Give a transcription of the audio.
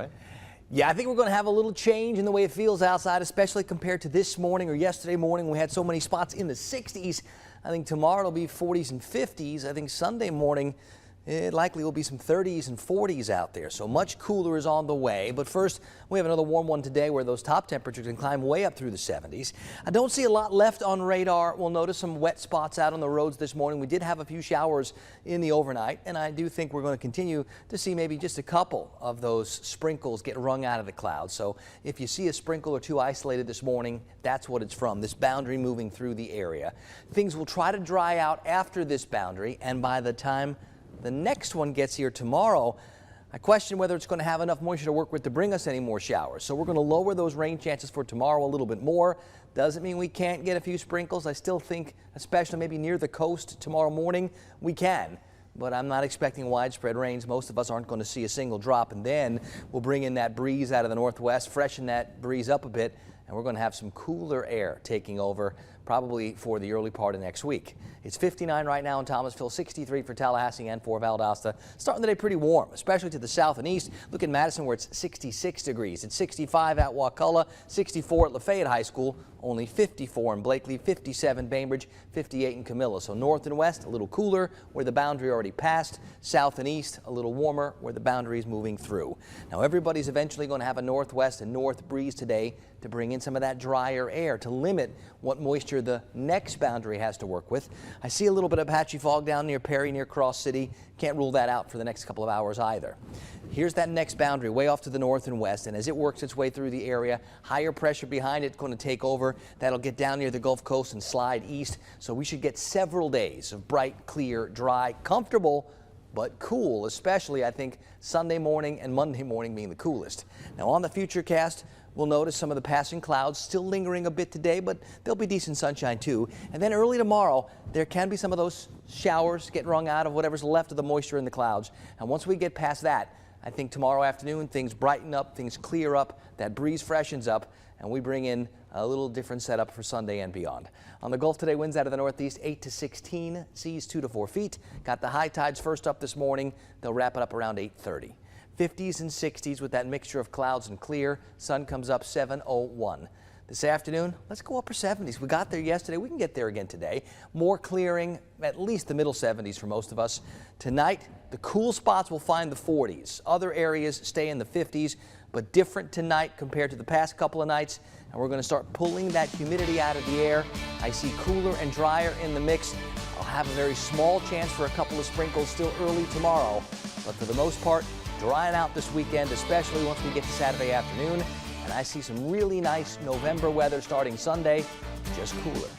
right? Yeah, I think we're going to have a little change in the way it feels outside, especially compared to this morning or yesterday morning. We had so many spots in the 60s. I think tomorrow it'll be 40s and 50s. I think Sunday morning it likely will be some 30s and 40s out there. So much cooler is on the way. But first, we have another warm one today where those top temperatures can climb way up through the 70s. I don't see a lot left on radar. We'll notice some wet spots out on the roads this morning. We did have a few showers in the overnight, and I do think we're going to continue to see maybe just a couple of those sprinkles get wrung out of the clouds. So if you see a sprinkle or two isolated this morning, that's what it's from, this boundary moving through the area. Things will try to dry out after this boundary, and by the time the next one gets here tomorrow, I question whether it's going to have enough moisture to work with to bring us any more showers. So we're going to lower those rain chances for tomorrow a little bit more. Doesn't mean we can't get a few sprinkles. I still think, especially maybe near the coast tomorrow morning, we can. But I'm not expecting widespread rains. Most of us aren't going to see a single drop. And then we'll bring in that breeze out of the northwest, freshen that breeze up a bit, and we're going to have some cooler air taking over probably for the early part of next week. It's 59 right now in Thomasville, 63 for Tallahassee and for Valdosta. Starting the day pretty warm, especially to the south and east. Look at Madison where it's 66 degrees. It's 65 at Wakulla, 64 at Lafayette High School, only 54 in Blakely, 57 Bainbridge, 58 in Camilla. So north and west a little cooler where the boundary already passed. South and east a little warmer where the boundary is moving through. Now everybody's eventually going to have a northwest and north breeze today to bring in some of that drier air to limit what moisture the next boundary has to work with. I see a little bit of patchy fog down near Perry, near Cross City. Can't rule that out for the next couple of hours either. Here's that next boundary way off to the north and west, and as it works its way through the area, higher pressure behind it going to take over. That'll get down near the Gulf Coast and slide east, so we should get several days of bright, clear, dry, comfortable, but cool, especially I think Sunday morning and Monday morning being the coolest. Now on the FUTURECAST, we'll notice some of the passing clouds still lingering a bit today, but there'll be decent sunshine too. And then early tomorrow, there can be some of those showers get wrung out of whatever's left of the moisture in the clouds. And once we get past that, I think tomorrow afternoon things brighten up, things clear up, that breeze freshens up, and we bring in a little different setup for Sunday and beyond. On the Gulf today, winds out of the northeast 8 to 16, seas 2 to 4 feet. Got the high tides first up this morning. They'll wrap it up around 8:30. 50s and 60s with that mixture of clouds and clear. Sun comes up 7:01. This afternoon, let's go upper 70s. We got there yesterday. We can get there again today. More clearing, at least the middle 70s for most of us. Tonight, the cool spots will find the 40s. Other areas stay in the 50s, but different tonight compared to the past couple of nights. And we're going to start pulling that humidity out of the air. I see cooler and drier in the mix. I'll have a very small chance for a couple of sprinkles still early tomorrow, but for the most part, drying out this weekend, especially once we get to Saturday afternoon. And I see some really nice November weather starting Sunday, just cooler.